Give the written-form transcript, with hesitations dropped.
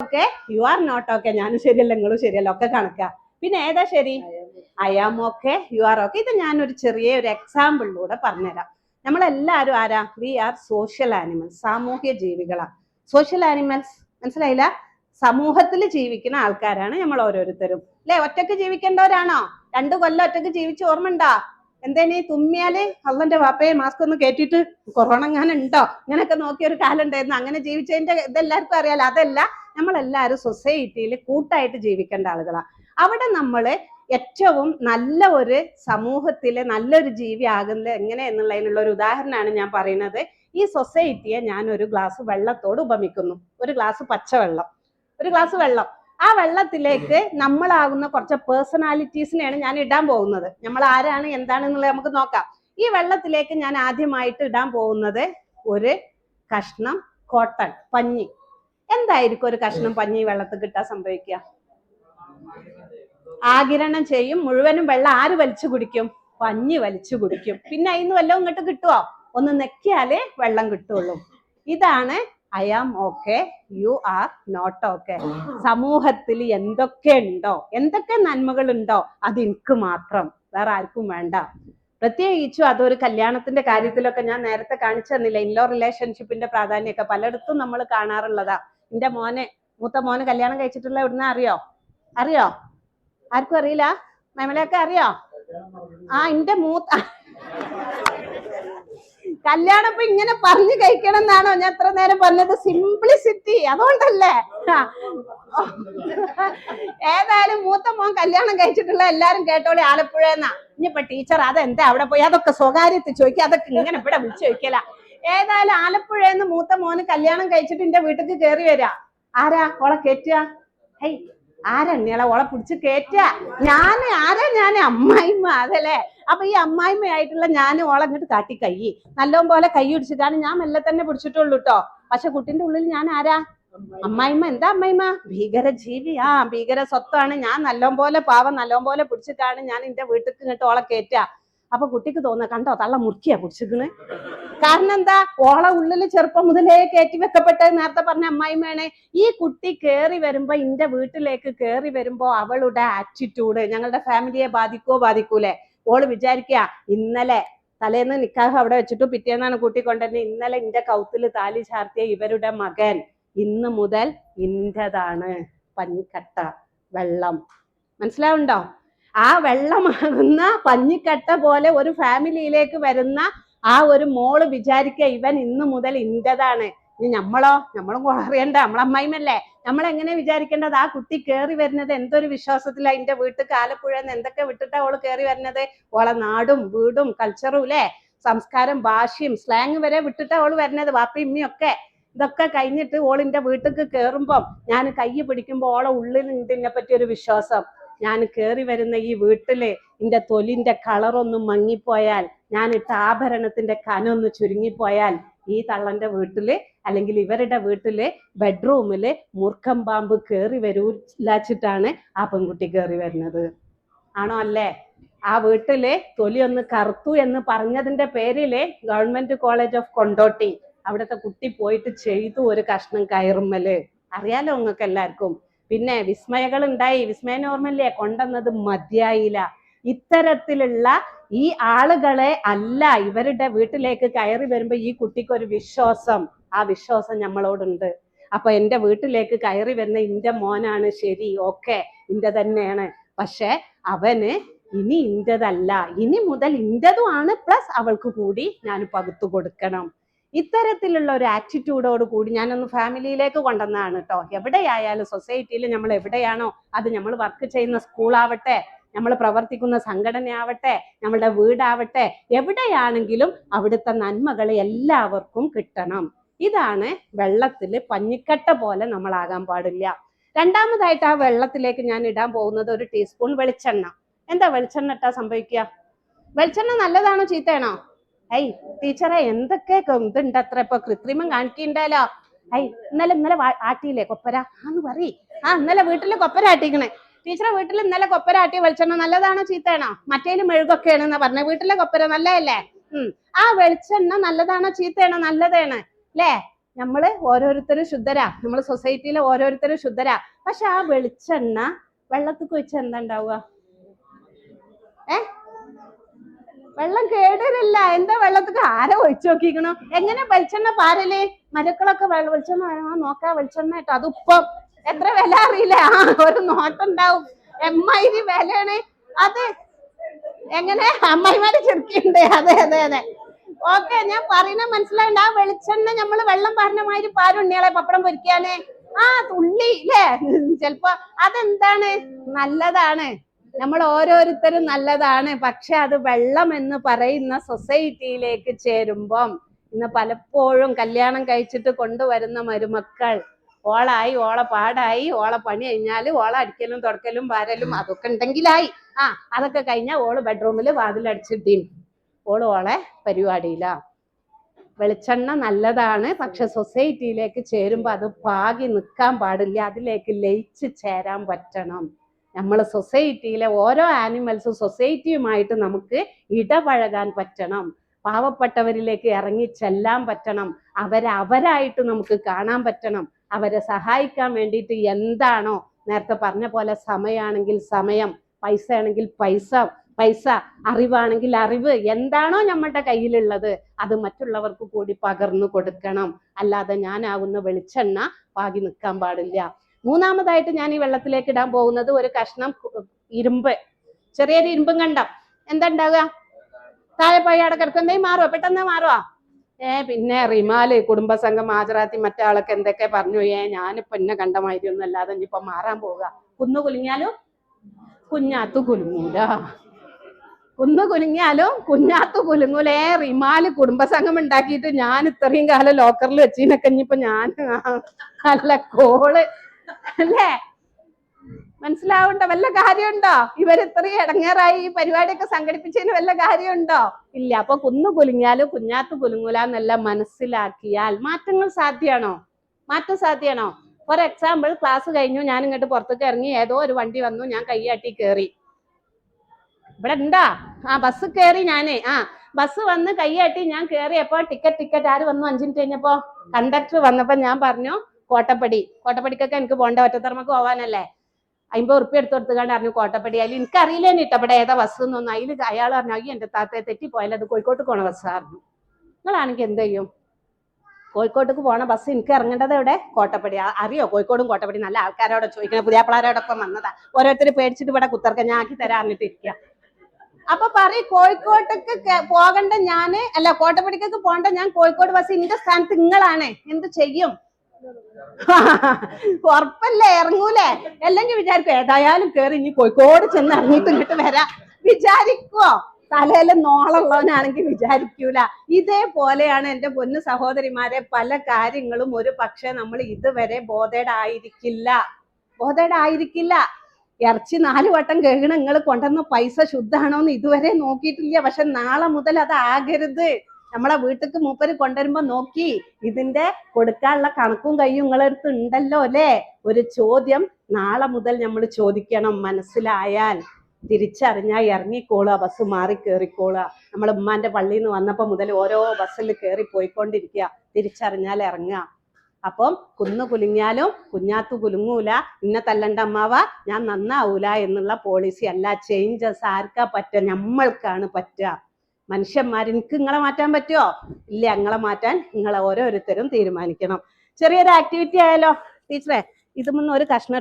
Okay, you are not okay. ഞാനും ശരിയല്ല, നിങ്ങളും ശരിയല്ല, ഒക്കെ കണക്കാ. പിന്നെ ഏതാ ശരി? I am okay, you are okay. ഇത് ഞാനൊരു ചെറിയ ഒരു എക്സാമ്പിളിലൂടെ പറഞ്ഞുതരാം. നമ്മളെല്ലാവരും ആരാ? വി ആർ സോഷ്യൽ ആനിമൽസ്, സാമൂഹ്യ ജീവികളാണ്. സോഷ്യൽ ആനിമൽസ് മനസ്സിലായില്ല? സമൂഹത്തിൽ ജീവിക്കുന്ന ആൾക്കാരാണ് നമ്മൾ ഓരോരുത്തരും, അല്ലെ? ഒറ്റക്ക് ജീവിക്കേണ്ടവരാണോ? 2 കൊല്ലം ഒറ്റക്ക് ജീവിച്ച് ഓർമ്മയുണ്ടോ? എന്തേനീ തുമ്മിയാല് അള്ളന്റെ വാപ്പയെ മാസ്ക് ഒന്ന് കേട്ടിട്ട് കൊറോണ എങ്ങനെ ഉണ്ടോ ഇങ്ങനെയൊക്കെ നോക്കിയൊരു കാലം ഉണ്ടായിരുന്നു. അങ്ങനെ ജീവിച്ചതിന്റെ ഇതെല്ലാവർക്കും അറിയാലോ. അതല്ല, നമ്മളെല്ലാവരും സൊസൈറ്റിയിൽ കൂട്ടായിട്ട് ജീവിക്കേണ്ട ആളുകളാണ്. അവിടെ നമ്മള് ഏറ്റവും നല്ല ഒരു സമൂഹത്തിലെ നല്ലൊരു ജീവി ആകുന്നത് എങ്ങനെ എന്നുള്ളതിനുള്ള ഒരു ഉദാഹരണമാണ് ഞാൻ പറയുന്നത്. ഈ സൊസൈറ്റിയെ ഞാൻ ഒരു ഗ്ലാസ് വെള്ളത്തോട് ഉപമിക്കുന്നു. ഒരു ഗ്ലാസ് പച്ചവെള്ളം, ഒരു ഗ്ലാസ് വെള്ളം. ആ വെള്ളത്തിലേക്ക് നമ്മളാകുന്ന കുറച്ച് പേഴ്സണാലിറ്റീസിനെയാണ് ഞാൻ ഇടാൻ പോകുന്നത്. നമ്മൾ ആരാണ് എന്താണെന്നുള്ളത് നമുക്ക് നോക്കാം. ഈ വെള്ളത്തിലേക്ക് ഞാൻ ആദ്യമായിട്ട് ഇടാൻ പോകുന്നത് ഒരു കഷ്ണം കോട്ടൺ, പഞ്ഞി. എന്തായിരിക്കും ഒരു കഷ്ണം പഞ്ഞി വെള്ളത്തിൽ കിട്ടാൻ സംഭവിക്കുക? ആഗിരണം ചെയ്യും. മുഴുവനും വെള്ളം ആര് വലിച്ചു കുടിക്കും? പഞ്ഞി വലിച്ചു കുടിക്കും. പിന്നെ അതിന് വല്ലതും ഇങ്ങോട്ട് കിട്ടുവോ? ഒന്ന് നെക്കിയാലേ വെള്ളം കിട്ടുള്ളൂ. ഇതാണ് I am okay, you are not okay. സമൂഹത്തിൽ എന്തൊക്കെ ഉണ്ടോ, എന്തൊക്കെ നന്മകൾ ഉണ്ടോ, അത് എനിക്ക് മാത്രം, വേറെ ആർക്കും വേണ്ട. പ്രത്യേകിച്ചും അതൊരു കല്യാണത്തിന്റെ കാര്യത്തിലൊക്കെ ഞാൻ നേരത്തെ കാണിച്ചു തന്നില്ല, ഇൻലോ റിലേഷൻഷിപ്പിന്റെ പ്രാധാന്യമൊക്കെ പലയിടത്തും നമ്മൾ കാണാറുള്ളതാ. എന്റെ മൂത്ത മോന് കല്യാണം കഴിച്ചിട്ടുള്ള എവിടുന്ന അറിയോ? ആർക്കും അറിയില്ല? മേമലയൊക്കെ അറിയോ? എന്റെ കല്യാണം ഇപ്പൊ ഇങ്ങനെ പറഞ്ഞു കഴിക്കണം എന്നാണോ ഞാൻ എത്ര നേരം പറഞ്ഞത്? സിംപ്ലിസിറ്റി, അതുകൊണ്ടല്ലേ. ഏതായാലും മൂത്ത മോൻ കല്യാണം കഴിച്ചിട്ടുള്ള എല്ലാരും കേട്ടോളി, ആലപ്പുഴ എന്നാ. ഇനിയിപ്പൊ ടീച്ചർ അതെന്താ അവിടെ പോയി അതൊക്കെ സ്വകാര്യത്തിൽ ചോദിക്കുക, അതൊക്കെ ഇങ്ങനെ ഇവിടെ വിളിച്ചു ചോദിക്കല. ഏതായാലും ആലപ്പുഴന്ന് മൂത്ത മോന് കല്യാണം കഴിച്ചിട്ട് എന്റെ വീട്ടിക്ക് കയറി വരാ. ആരാ ഓളെ കേറ്റുക? ഹൈ, ആരെണ്ണീളെ ഓളെ പിടിച്ച് കേറ്റുക? ഞാൻ അമ്മായിമ്മ, അതല്ലേ? അപ്പൊ ഈ അമ്മായിമ്മയായിട്ടുള്ള ഞാൻ ഓളെ അങ്ങോട്ട് കാട്ടി കൈ നല്ലോണം കൈ പിടിച്ചിട്ടാണ് ഞാൻ മെല്ലെ തന്നെ പിടിച്ചിട്ടുള്ളൂ കേട്ടോ. പക്ഷെ കുട്ടിന്റെ ഉള്ളിൽ ഞാൻ ആരാ? അമ്മായിമ്മ. എന്താ അമ്മായിമ്മ? ഭീകര ജീവി, ഭീകര സ്വത്താണ്. ഞാൻ നല്ലോണം പാവം നല്ലോണം പിടിച്ചിട്ടാണ് ഞാൻ എന്റെ വീട്ടിക്ക് ഇങ്ങോട്ട് ഓളെ കേറ്റുക. അപ്പൊ കുട്ടിക്ക് തോന്നുക, കണ്ടോ തള്ള മുറുക്കിയാ പിടിച്ചിക്കണ്. കാരണം എന്താ? ഓളെ ഉള്ളിൽ ചെറുപ്പം മുതലേ കയറ്റി വെക്കപ്പെട്ടത് നേരത്തെ പറഞ്ഞ അമ്മായിമ്മയാണ്. ഈ കുട്ടി കേറി വരുമ്പോ, എന്റെ വീട്ടിലേക്ക് കേറി വരുമ്പോ അവളുടെ ആറ്റിറ്റ്യൂഡ് ഞങ്ങളുടെ ഫാമിലിയെ ബാധിക്കൂലേ? ഓള് വിചാരിക്കുക, ഇന്നലെ തലേന്ന് നിക്കാഹ് അവിടെ വെച്ചിട്ടു പിറ്റേന്നാണ് കൂട്ടിക്കൊണ്ടുവരുന്നത്. ഇന്നലെ എന്റെ കൗത്തില് താലി ചാർത്തിയ ഇവരുടെ മകൻ ഇന്ന് മുതൽ ഇന്റേതാണ്. പഞ്ഞിക്കട്ട വെള്ളം, മനസ്സിലാവുണ്ടോ? ആ വെള്ളമാകുന്ന പഞ്ഞിക്കട്ട പോലെ ഒരു ഫാമിലിയിലേക്ക് വരുന്ന ആ ഒരു മോള് വിചാരിക്കുക, ഇവൻ ഇന്ന് മുതൽ ഇന്റേതാണ്. ഇനി നമ്മളും അറിയണ്ട, നമ്മളമ്മായിമല്ലേ, നമ്മളെങ്ങനെ വിചാരിക്കേണ്ടത്? ആ കുട്ടി കയറി വരുന്നത് എന്തൊരു വിശ്വാസത്തിലാ എന്റെ വീട്ടിൽ ആലപ്പുഴന്ന് എന്തൊക്കെ വിട്ടിട്ടാ ഓള് കയറി വരുന്നത്? ഓളെ നാടും വീടും കൾച്ചറും അല്ലെ, സംസ്കാരം ഭാഷയും സ്ലാങ് വരെ വിട്ടിട്ടാ ഓള് വരുന്നത്. വാപ്പയും ഉമ്മയൊക്കെ ഇതൊക്കെ കഴിഞ്ഞിട്ട് ഓളിന്റെ വീട്ടിക്ക് കയറുമ്പം ഞാൻ കൈ പിടിക്കുമ്പോ ഓളെ ഉള്ളിൽ ഇതിനെ പറ്റി ഒരു വിശ്വാസം. ഞാൻ കയറി വരുന്ന ഈ വീട്ടില് എന്റെ തൊലിന്റെ കളറൊന്നും മങ്ങിപ്പോയാൽ, ഞാൻ ഇട്ട ആഭരണത്തിന്റെ കനൊന്ന് ചുരുങ്ങിപ്പോയാൽ, ഈ തള്ളന്റെ വീട്ടില് അല്ലെങ്കിൽ ഇവരുടെ വീട്ടില് ബെഡ്റൂമില് മൂർഖം പാമ്പ് കയറി വരൂലാച്ചിട്ടാണ് ആ പെൺകുട്ടി കയറി വരുന്നത്. ആണോ? അല്ലേ? ആ വീട്ടില് തൊലി ഒന്ന് കറുത്തു എന്ന് പറഞ്ഞതിന്റെ പേരില് ഗവൺമെന്റ് കോളേജ് ഓഫ് കൊണ്ടോട്ടി അവിടുത്തെ കുട്ടി പോയിട്ട് ചെയ്തു ഒരു കഷ്ണം കയറുമ്മല്. അറിയാലോ നിങ്ങൾക്ക് എല്ലാവർക്കും. പിന്നെ വിസ്മയകൾ ഉണ്ടായി. വിസ്മയ ഓർമ്മല്ലേ? കൊണ്ടുവന്നത് മതിയായില്ല. ഇത്തരത്തിലുള്ള ഈ ആളുകളെ അല്ല ഇവരുടെ വീട്ടിലേക്ക് കയറി വരുമ്പോ ഈ കുട്ടിക്ക് ഒരു വിശ്വാസം, ആ വിശ്വാസം നമ്മളോടുണ്ട്. അപ്പൊ എന്റെ വീട്ടിലേക്ക് കയറി വരുന്ന എന്റെ മോനാണ് ശരി, ഓക്കെ, ഇന്റെ തന്നെയാണ്. പക്ഷെ അവന് ഇനി ഇന്റതല്ല, ഇനി മുതൽ ഇന്റതുമാണ്, പ്ലസ് അവൾക്ക് കൂടി ഞാൻ പകുത്തു കൊടുക്കണം. ഇത്തരത്തിലുള്ള ഒരു ആറ്റിറ്റ്യൂഡോട് കൂടി ഞാനൊന്ന് ഫാമിലിയിലേക്ക് കൊണ്ടുവന്നതാണ് കേട്ടോ. എവിടെയായാലും സൊസൈറ്റിയിൽ നമ്മൾ എവിടെയാണോ, അത് നമ്മൾ വർക്ക് ചെയ്യുന്ന സ്കൂളാവട്ടെ, നമ്മൾ പ്രവർത്തിക്കുന്ന സംഘടനയാവട്ടെ, നമ്മളുടെ വീടാവട്ടെ, എവിടെയാണെങ്കിലും അവിടുത്തെ നന്മകൾ എല്ലാവർക്കും കിട്ടണം. ഇതാണ് വെള്ളത്തിൽ പഞ്ഞിക്കട്ട പോലെ നമ്മളാകാൻ പാടില്ല. രണ്ടാമതായിട്ട് ആ വെള്ളത്തിലേക്ക് ഞാൻ ഇടാൻ പോകുന്നത് ഒരു ടീസ്പൂൺ വെളിച്ചെണ്ണ. എന്താ വെളിച്ചെണ്ണ ഇട്ടാ സംഭവിക്കുക? വെളിച്ചെണ്ണ നല്ലതാണോ ചീത്തയാണോ? ടീച്ചറെ എന്തൊക്കെ ഇതുണ്ട് അത്ര, ഇപ്പൊ കൃത്രിമം കാണിക്കണ്ടല്ലോ. ഇന്നലെ ആട്ടിയില്ലേ കൊപ്പര? പറയ്. ഇന്നലെ വീട്ടില് കൊപ്പര ആട്ടിക്കണേ. ടീച്ചറെ വീട്ടിൽ ഇന്നലെ കൊപ്പര ആട്ടിയ വെളിച്ചെണ്ണ നല്ലതാണോ ചീത്തയാണോ? മറ്റേലും മെഴുകൊക്കെയാണെന്നാ പറഞ്ഞ, വീട്ടിലെ കൊപ്പര നല്ലതല്ലേ? ആ വെളിച്ചെണ്ണ നല്ലതാണോ ചീത്തയാണോ? നല്ലതാണ് അല്ലേ? നമ്മള് ഓരോരുത്തരും ശുദ്ധരാ, നമ്മൾ സൊസൈറ്റിയിലെ ഓരോരുത്തരും ശുദ്ധരാ. പക്ഷെ ആ വെളിച്ചെണ്ണ വെള്ളത്തിൽ വെച്ച് എന്താ ഉണ്ടാവുക? വെള്ളം കേടരില്ല. എന്താ വെള്ളത്തിൽ ആരെ ഒഴിച്ചു നോക്കിക്കണോ? എങ്ങനെ വെളിച്ചെണ്ണ പാരല്? മരക്കളൊക്കെ വെളിച്ചെണ്ണ നോക്കാ, വെളിച്ചെണ്ണ കേട്ടോ, അത് ഉപ്പം എത്ര വില അറിയില്ല. ഒരു നോട്ടുണ്ടാവും, എമ്മായിരി വിലയാണ് അത്. എങ്ങനെ അമ്മായിമാര് ചെറുക്കിണ്ട്. അതെ അതെ അതെ, ഓക്കെ, ഞാൻ പറയുന്ന മനസ്സിലായിണ്ട്. ആ വെളിച്ചെണ്ണ നമ്മള് വെള്ളം പാരണമാതിരി പാരുണ്ണികളെ പപ്പടം പൊരിക്കാന്. തുള്ളി ഇല്ലേ, ചെലപ്പോ അതെന്താണ്, നല്ലതാണ്. നമ്മൾ ഓരോരുത്തരും നല്ലതാണ്. പക്ഷെ അത് വെള്ളം എന്ന് പറയുന്ന സൊസൈറ്റിയിലേക്ക് ചേരുമ്പം ഇന്ന് പലപ്പോഴും കല്യാണം കഴിച്ചിട്ട് കൊണ്ടുവരുന്ന മരുമക്കൾ ഓളായി, ഓളെ പാടായി, ഓളെ പണി കഴിഞ്ഞാല് ഓളെ അടിക്കലും തുടക്കലും വാരലും അതൊക്കെ ഉണ്ടെങ്കിലായി. അതൊക്കെ കഴിഞ്ഞാൽ ഓള് ബെഡ്റൂമിൽ വാതിലടിച്ചിട്ടീം ഓളെ പരിപാടിയില്ല. വെളിച്ചെണ്ണ നല്ലതാണ്, പക്ഷെ സൊസൈറ്റിയിലേക്ക് ചേരുമ്പോ അത് പാകി നിൽക്കാൻ പാടില്ല, അതിലേക്ക് ലയിച്ച് ചേരാൻ പറ്റണം. നമ്മൾ സൊസൈറ്റിയിലെ ഓരോ ആനിമൽസും സൊസൈറ്റിയുമായിട്ട് നമുക്ക് ഇടപഴകാൻ പറ്റണം. പാവപ്പെട്ടവരിലേക്ക് ഇറങ്ങി ചെല്ലാൻ പറ്റണം. അവരായിട്ട് നമുക്ക് കാണാൻ പറ്റണം. അവരെ സഹായിക്കാൻ വേണ്ടിയിട്ട് എന്താണോ, നേരത്തെ പറഞ്ഞ പോലെ സമയമാണെങ്കിൽ സമയം, പൈസ ആണെങ്കിൽ പൈസ, അറിവാണെങ്കിൽ അറിവ്, എന്താണോ നമ്മളുടെ കയ്യിലുള്ളത് അത് മറ്റുള്ളവർക്ക് കൂടി പകർന്നു കൊടുക്കണം. അല്ലാതെ ഞാനാവുന്ന വെളിച്ചെണ്ണ പാകി നിൽക്കാൻ പാടില്ല. മൂന്നാമതായിട്ട് ഞാൻ ഈ വെള്ളത്തിലേക്ക് ഇടാൻ പോകുന്നത് ഒരു കഷ്ണം ഇരുമ്പ്, ചെറിയൊരു ഇരുമ്പും കണ്ടം. എന്താ ഉണ്ടാവുക? താഴെ പോയി അവിടെ കിടക്കുന്നേ മാറുമോ? പെട്ടെന്ന് മാറുമോ? പിന്നെ റിമാല്, കുടുംബസംഘം, ഹാജരാത്തി, മറ്റാളൊക്കെ എന്തൊക്കെ പറഞ്ഞു. ഞാനിപ്പോ എന്നെ കണ്ടമാതിരി ഒന്നും അല്ലാതെ ഇനിയിപ്പൊ മാറാൻ പോവുക. കുന്നു കുലുങ്ങിയാലും കുഞ്ഞാത്തു കുലുങ്ങൂല, കുന്നു കുലുങ്ങിയാലും കുഞ്ഞാത്തു കുലുങ്ങൂലേ. റിമാല് കുടുംബസംഘം ഉണ്ടാക്കിയിട്ട് ഞാൻ ഇത്രയും കാലം ലോക്കറിൽ വെച്ചിനൊക്കെ ഇനിയിപ്പൊ ഞാൻ നല്ല കോള് അല്ലേ? മനസ്സിലാവണ്ട? വല്ല കാര്യമുണ്ടോ? ഇവരിത്രയും ഇടങ്ങേറായി ഈ പരിപാടിയൊക്കെ സംഘടിപ്പിച്ചതിന് വല്ല കാര്യമുണ്ടോ? ഇല്ല. അപ്പൊ കുന്നു കുലുങ്ങിയാലും കുഞ്ഞാത്ത് കുലുങ്ങൂല എന്നെല്ലാം മനസ്സിലാക്കിയാൽ മാറ്റങ്ങൾ സാധ്യമാണോ? മാറ്റം സാധ്യമാണോ? ഫോർ എക്സാമ്പിൾ, ക്ലാസ് കഴിഞ്ഞു, ഞാൻ ഇങ്ങോട്ട് പുറത്തേക്ക് ഇറങ്ങി, ഏതോ ഒരു വണ്ടി വന്നു, ഞാൻ കൈയാട്ടി കയറി. ഇവിടെ ഉണ്ടാ? ബസ് കയറി ഞാന്. ബസ് വന്ന് കൈയാട്ടി ഞാൻ കയറിയപ്പോ ടിക്കറ്റ് ആര് വന്നു? 5 മിനിറ്റ് കഴിഞ്ഞപ്പോ കണ്ടക്ടർ വന്നപ്പോ ഞാൻ പറഞ്ഞു കോട്ടപ്പടിക്കൊക്കെ എനിക്ക് പോണ്ട, ഒറ്റത്തറമക്ക് പോവാനല്ലേ. 50 ഉറുപ്പ്യ എടുത്ത് കൊടുത്തുകൊണ്ട് പറഞ്ഞു കോട്ടപ്പടി. അതിൽ എനിക്കറിയില്ലേ ഇട്ടപ്പടെ ഏതാ ബസ് എന്നൊന്നും. അതിൽ അയാൾ പറഞ്ഞു, അയ്യോ എന്റെ താത്തയെ തെറ്റിപ്പോയാലും അത് കോഴിക്കോട്ട് പോണ ബസ്സായിരുന്നു. നിങ്ങളാണെങ്കിൽ എന്ത് ചെയ്യും? കോഴിക്കോട്ടേക്ക് പോണ ബസ് എനിക്ക് ഇറങ്ങേണ്ടത് എവിടെ? കോട്ടപ്പടി. അറിയോ കോഴിക്കോടും കോട്ടപ്പടി? നല്ല ആൾക്കാരോടെ ചോദിക്കണം, പുതിയാപ്പിളാരോടൊപ്പം വന്നതാ. ഓരോരുത്തർ പേടിച്ചിട്ട് ഇവിടെ കുത്തർക്ക, ഞാൻ ആക്കി തരാറിഞ്ഞിട്ട് ഇരിക്കുക. അപ്പൊ പറയും കോഴിക്കോട്ടേക്ക് പോകണ്ട ഞാന്, അല്ല കോട്ടപ്പടിക്കൊക്കെ പോകണ്ട ഞാൻ, കോഴിക്കോട് ബസ് ഇന്റെ സ്ഥാനത്ത് നിങ്ങളാണ്, എന്ത് ചെയ്യും? ഉറപ്പല്ലേ? ഇറങ്ങൂലേ? അല്ലെങ്കിൽ വിചാരിക്കും ഏതായാലും കേറി ഇനി കോഴിക്കോട് ചെന്ന് ഇറങ്ങിയിട്ട് ഇങ്ങോട്ട് വരാ വിചാരിക്കുവോ? തലയിൽ നോളുള്ളവനാണെങ്കിൽ വിചാരിക്കൂല. ഇതേപോലെയാണ് എൻ്റെ പൊന്നു സഹോദരിമാരെ പല കാര്യങ്ങളും. ഒരു പക്ഷെ നമ്മൾ ഇതുവരെ ബോധേഡായിരിക്കില്ല. ഇറച്ചി 4 വട്ടം കഴുകണ നിങ്ങൾ കൊണ്ടുവന്ന പൈസ ശുദ്ധാണോന്ന് ഇതുവരെ നോക്കിയിട്ടില്ല. പക്ഷെ നാളെ മുതൽ അതാകരുത്. നമ്മളെ വീട്ടിക്ക് മൂപ്പര് കൊണ്ടുവരുമ്പോ നോക്കി ഇതിന്റെ കൊടുക്കാനുള്ള കണക്കും കയ്യും നിങ്ങളടുത്ത് ഉണ്ടല്ലോ അല്ലേ? ഒരു ചോദ്യം നാളെ മുതൽ നമ്മൾ ചോദിക്കണം. മനസ്സിലായാൽ തിരിച്ചറിഞ്ഞാൽ ഇറങ്ങിക്കോളുക, ബസ് മാറി കയറിക്കോളുക. നമ്മൾ ഉമ്മാന്റെ പള്ളിയിൽ നിന്ന് വന്നപ്പോ മുതൽ ഓരോ ബസ്സിൽ കയറി പോയിക്കൊണ്ടിരിക്കുക. തിരിച്ചറിഞ്ഞാൽ ഇറങ്ങുക. അപ്പം കുന്നു കുലുങ്ങിയാലും കുഞ്ഞാത്തു കുലുങ്ങൂല, ഇന്ന തല്ലണ്ട അമ്മാവ, ഞാൻ നന്നാവൂല എന്നുള്ള പോളിസി അല്ല. ചേഞ്ചസ് ആർക്കാ പറ്റുക? നമ്മൾക്കാണ് പറ്റുക. മനുഷ്യന്മാർ എനിക്ക് നിങ്ങളെ മാറ്റാൻ പറ്റുമോ? ഇല്ല. നിങ്ങളെ മാറ്റാൻ നിങ്ങളെ ഓരോരുത്തരും തീരുമാനിക്കണം. ചെറിയൊരു ആക്ടിവിറ്റി ആയാലോ ടീച്ചറെ? ഇതുമൊന്നും ഒരു കഷ്ണം